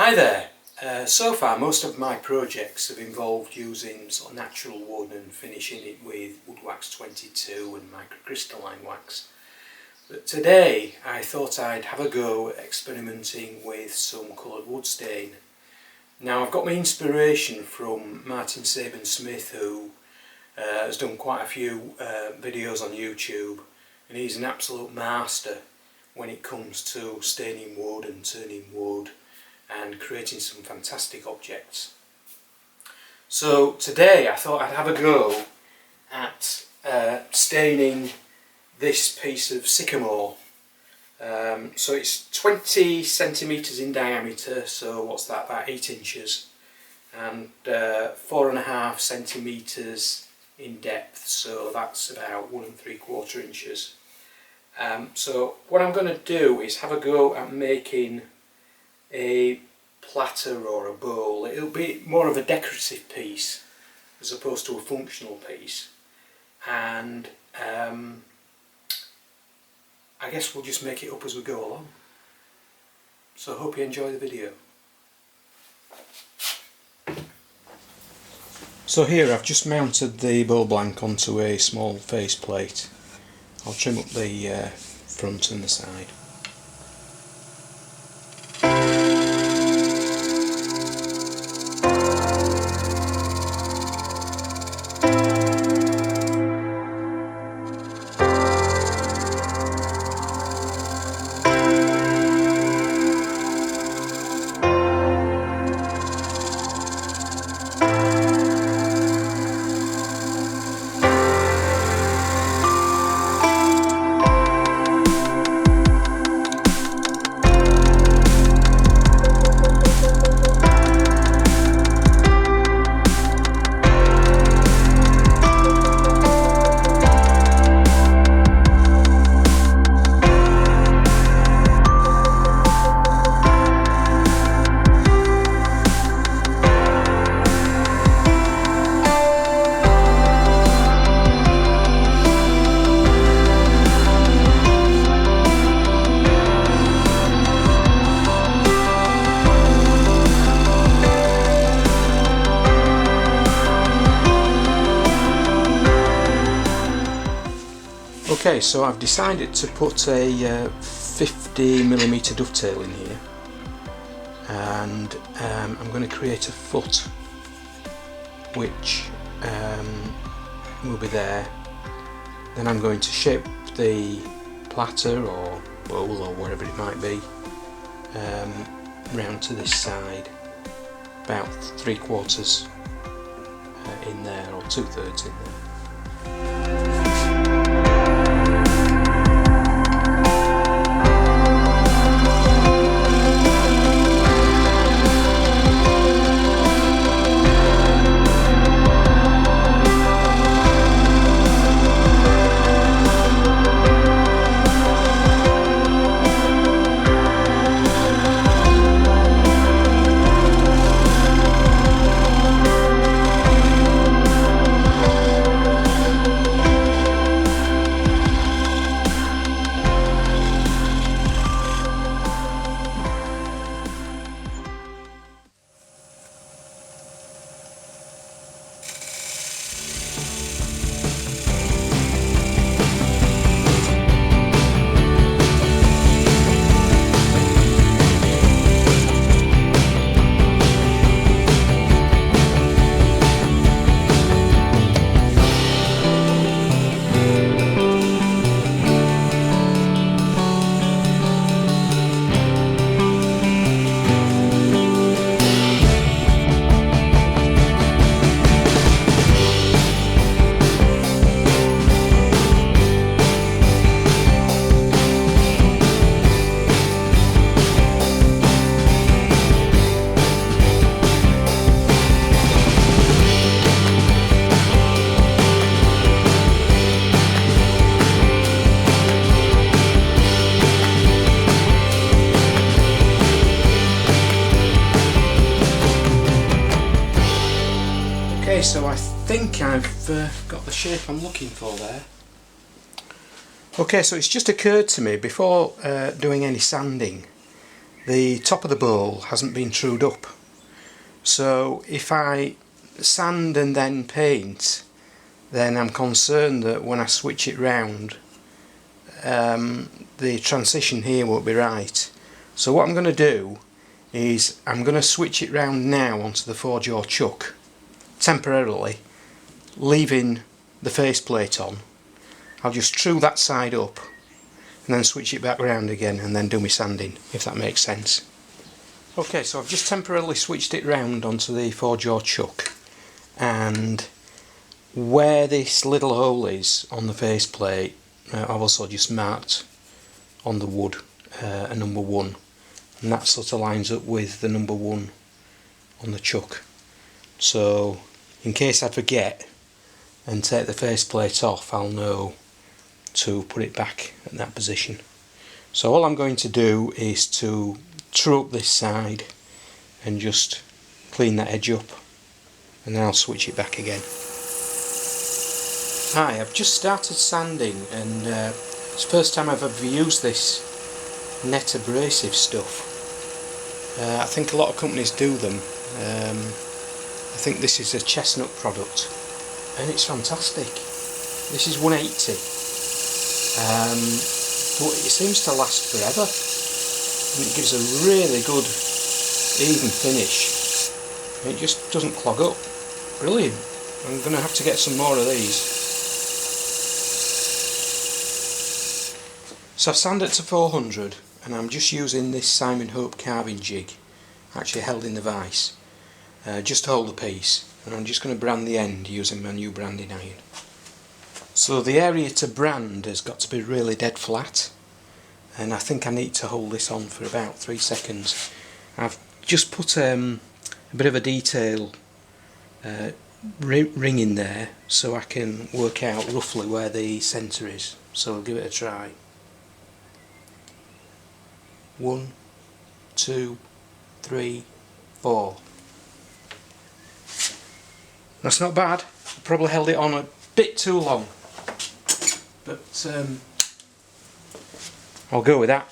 Hi there. So far most of my projects have involved using sort of natural wood and finishing it with Wood Wax 22 and microcrystalline wax. But today I thought I'd have a go at experimenting with some coloured wood stain. Now I've got my inspiration from Martin Saban-Smith, who has done quite a few videos on YouTube, and he's an absolute master when it comes to staining wood and turning wood and creating some fantastic objects. So today I thought I'd have a go at staining this piece of Sycamore. So it's 20 centimetres in diameter, so what's that, about 8 inches, and 4.5 centimetres in depth, so that's about 1 3/4 inches. So what I'm going to do is have a go at making a platter or a bowl. It'll be more of a decorative piece as opposed to a functional piece, and I guess we'll just make it up as we go along. So I hope you enjoy the video. So here I've just mounted the bowl blank onto a small face plate. I'll trim up the front and the side. Okay, so I've decided to put a 50mm dovetail in here, and I'm going to create a foot which will be there. Then I'm going to shape the platter or bowl or whatever it might be round to this side, about 3/4 in there, or 2/3 in there. Okay, so I think I've got the shape I'm looking for there. Okay, so it's just occurred to me before doing any sanding the top of the bowl hasn't been trued up. So if I sand and then paint, then I'm concerned that when I switch it round, the transition here won't be right. So what I'm going to do is I'm going to switch it round now onto the 4-jaw chuck temporarily, leaving the faceplate on. I'll just true that side up and then switch it back round again and then do my sanding, if that makes sense. Okay, so I've just temporarily switched it round onto the 4-jaw chuck, and where this little hole is on the faceplate, I've also just marked on the wood a number 1, and that sort of lines up with the number 1 on the chuck. So in case I forget and take the faceplate off, I'll know to put it back at that position. So all I'm going to do is to true up this side and just clean that edge up, and then I'll switch it back again. Hi, I've just started sanding, and it's the first time I've ever used this net abrasive stuff. I think a lot of companies do them. I think this is a chestnut product, and it's fantastic. This is 180, but it seems to last forever, and it gives a really good even finish. It just doesn't clog up. Brilliant. I'm going to have to get some more of these. So I've sanded it to 400, and I'm just using this Simon Hope carving jig, actually held in the vise, just to hold the piece, and I'm just going to brand the end using my new branding iron. So the area to brand has got to be really dead flat, and I think I need to hold this on for about 3 seconds. I've just put a bit of a detail ring in there so I can work out roughly where the centre is, so I'll give it a try. 1, 2, 3, 4. That's not bad. I probably held it on a bit too long, but I'll go with that.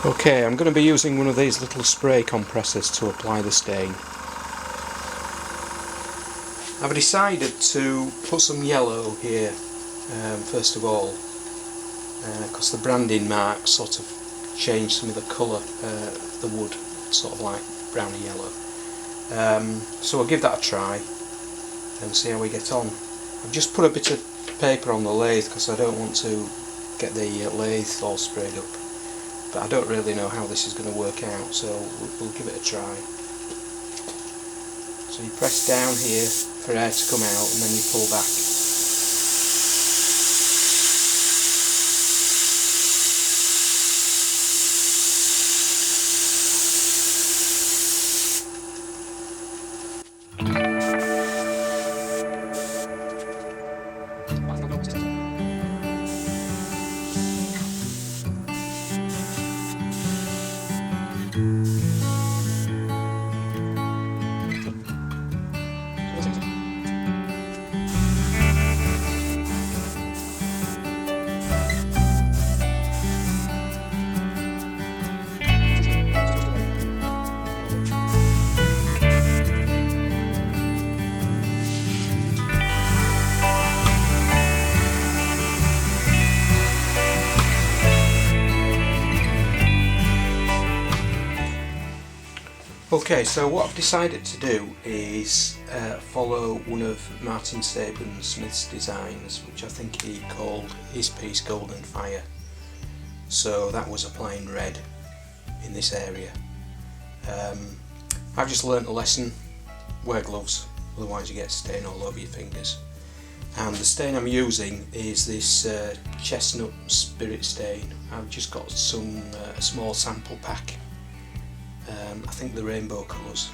Okay, I'm going to be using one of these little spray compressors to apply the stain. I've decided to put some yellow here first of all, because the branding marks sort of change some of the colour of the wood, sort of like browny yellow. So I'll give that a try and see how we get on. I've just put a bit of paper on the lathe because I don't want to get the lathe all sprayed up, but I don't really know how this is going to work out, so we'll give it a try. So you press down here for air to come out, and then you pull back. Okay, so what I've decided to do is follow one of Martin Saban-Smith's designs, which I think he called his piece Golden Fire. So that was applying red in this area. I've just learnt a lesson: wear gloves, otherwise you get stain all over your fingers. And the stain I'm using is this chestnut spirit stain. I've just got some a small sample pack. I think the rainbow colours,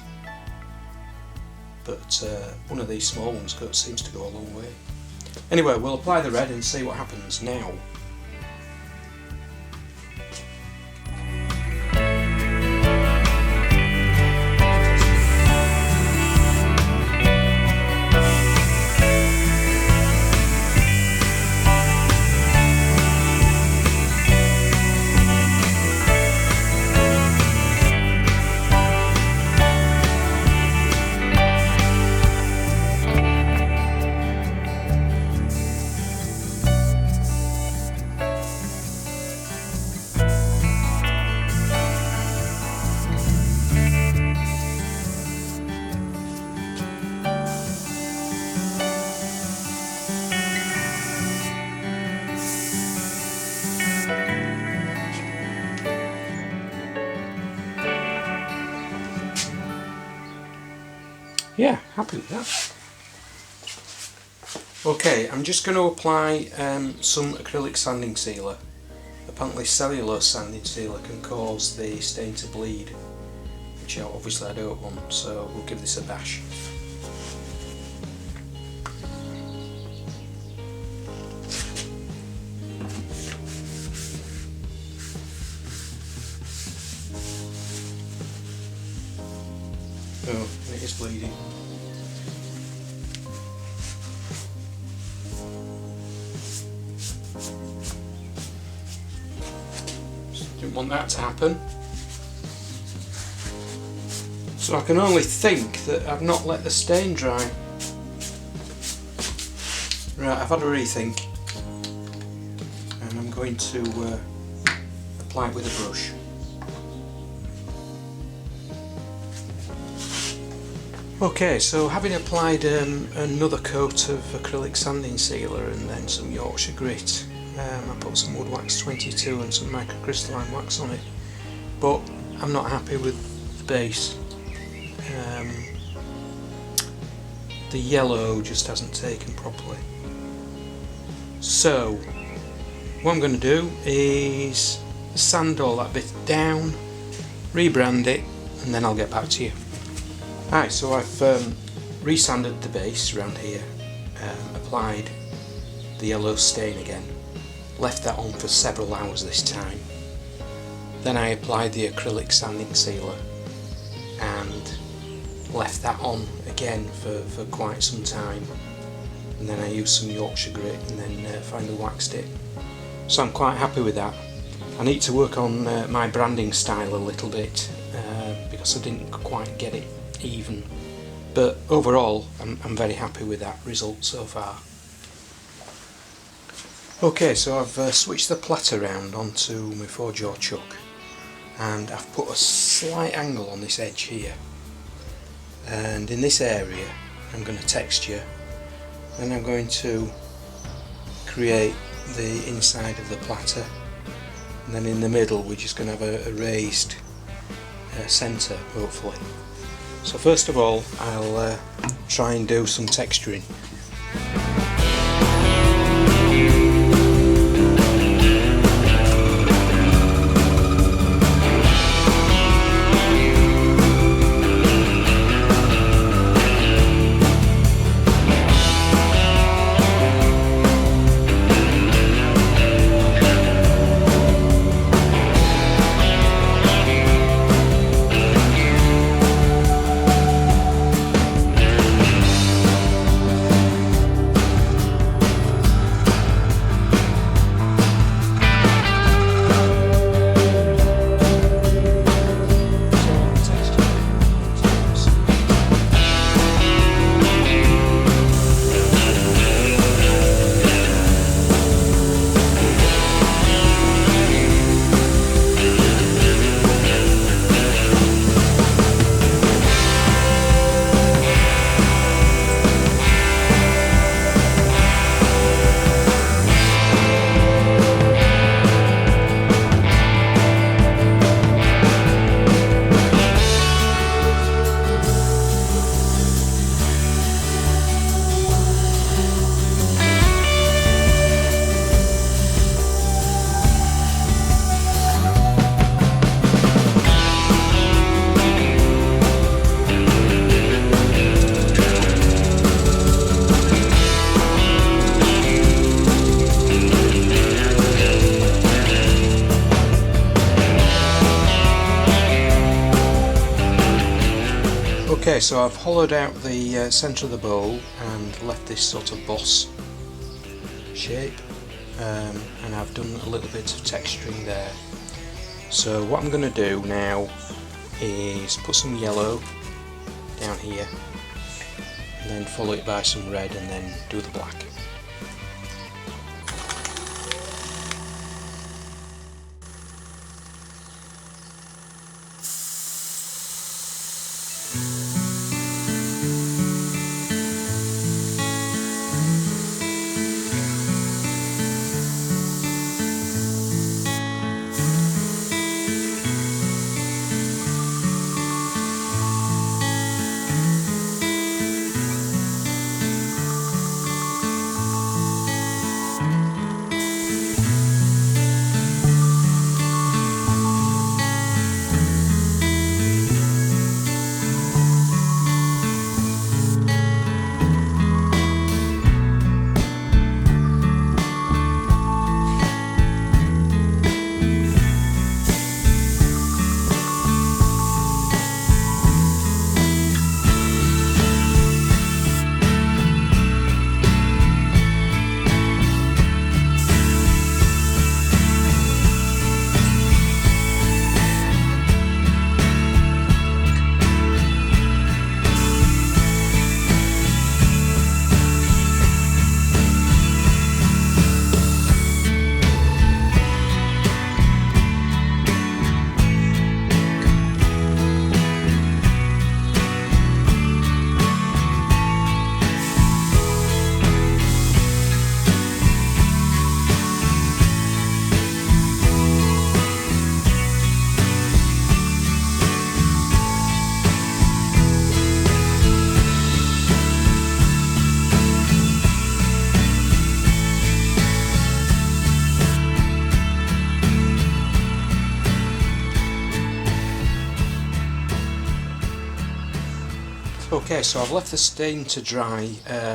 but one of these small ones seems to go a long way. Anyway, we'll apply the red and see what happens now. yeah, happy with that. Okay, I'm just going to apply some acrylic sanding sealer. Apparently cellulose sanding sealer can cause the stain to bleed, which obviously I don't want, so we'll give this a bash. Oh, it is bleeding. Didn't want that to happen. So I can only think that I've not let the stain dry. Right, I've had a rethink, and I'm going to apply it with a brush. Okay, so having applied another coat of acrylic sanding sealer and then some Yorkshire grit, I put some Wood Wax 22 and some microcrystalline wax on it, but I'm not happy with the base. The yellow just hasn't taken properly. So what I'm going to do is sand all that bit down, rebrand it, and then I'll get back to you. Right, so I've resanded the base around here, applied the yellow stain again, left that on for several hours this time. Then I applied the acrylic sanding sealer and left that on again for quite some time. And then I used some Yorkshire grit and then finally waxed it. So I'm quite happy with that. I need to work on my branding style a little bit because I didn't quite get it even, but overall I'm very happy with that result so far. Okay, so I've switched the Platter round onto my 4-jaw chuck, and I've put a slight angle on this edge here, and in this area I'm going to texture, then I'm going to create the inside of the platter, and then in the middle we're just going to have a raised centre hopefully. So first of all I'll try and do some texturing. Okay, so I've hollowed out the centre of the bowl and left this sort of boss shape, and I've done a little bit of texturing there. So what I'm going to do now is put some yellow down here and then follow it by some red and then do the black. Okay, so I've left the stain to dry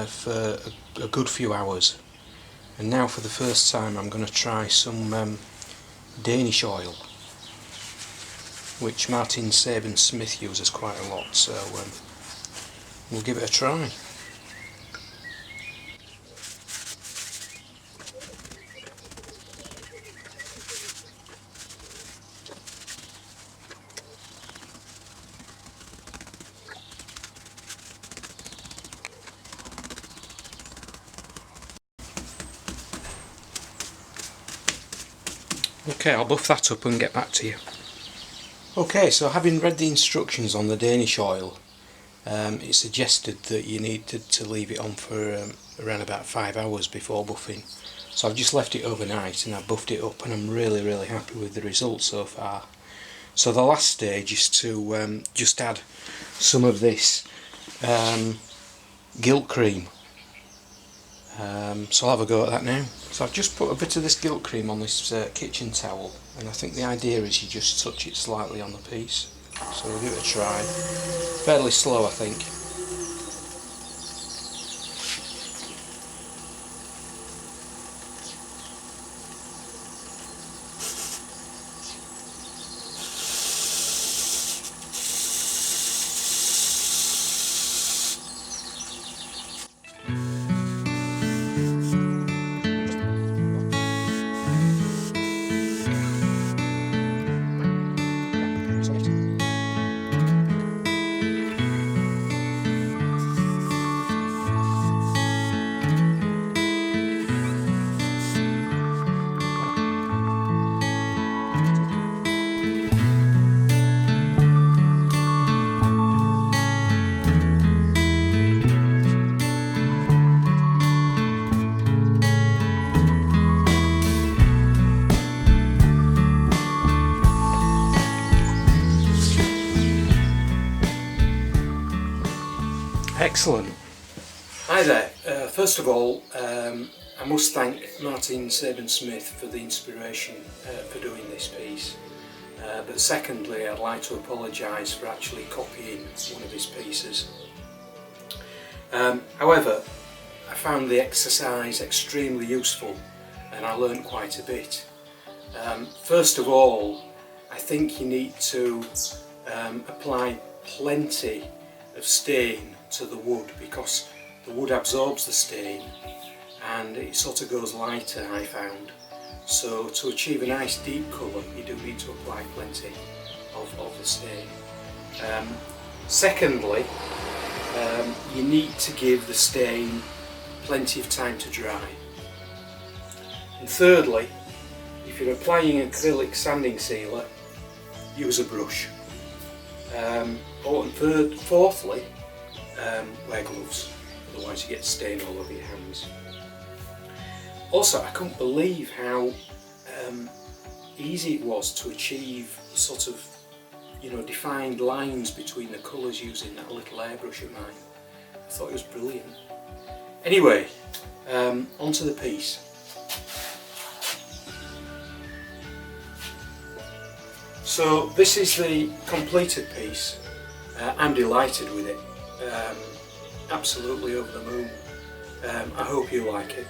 for a good few hours, and now for the first time I'm going to try some Danish oil, which Martin Saban-Smith uses quite a lot, so we'll give it a try. Okay, I'll buff that up and get back to you. Okay, so having read the instructions on the Danish oil, it suggested that you needed to leave it on for around about 5 hours before buffing. So I've just left it overnight and I've buffed it up, and I'm really happy with the results so far. So the last stage is to just add some of this gilt cream. So I'll have a go at that now. So I've just put a bit of this gilt cream on this kitchen towel, and I think the idea is you just touch it slightly on the piece. So we'll give it a try. Fairly slow, I think. Excellent. Hi there. First of all, I must thank Martin Saban-Smith for the inspiration for doing this piece. But secondly, I'd like to apologise for actually copying one of his pieces. However, I found the exercise extremely useful and I learned quite a bit. First of all, I think you need to apply plenty of stain to the wood, because the wood absorbs the stain and it sort of goes lighter, I found. So to achieve a nice deep colour you do need to apply plenty of the stain. Secondly, you need to give the stain plenty of time to dry. And thirdly, if you're applying acrylic sanding sealer, use a brush. Fourthly, wear gloves, otherwise you get stain all over your hands. Also, I couldn't believe how easy it was to achieve sort of, defined lines between the colours using that little airbrush of mine. I thought it was brilliant. Anyway, onto the piece. So this is the completed piece. I'm delighted with it. Absolutely over the moon. I hope you like it.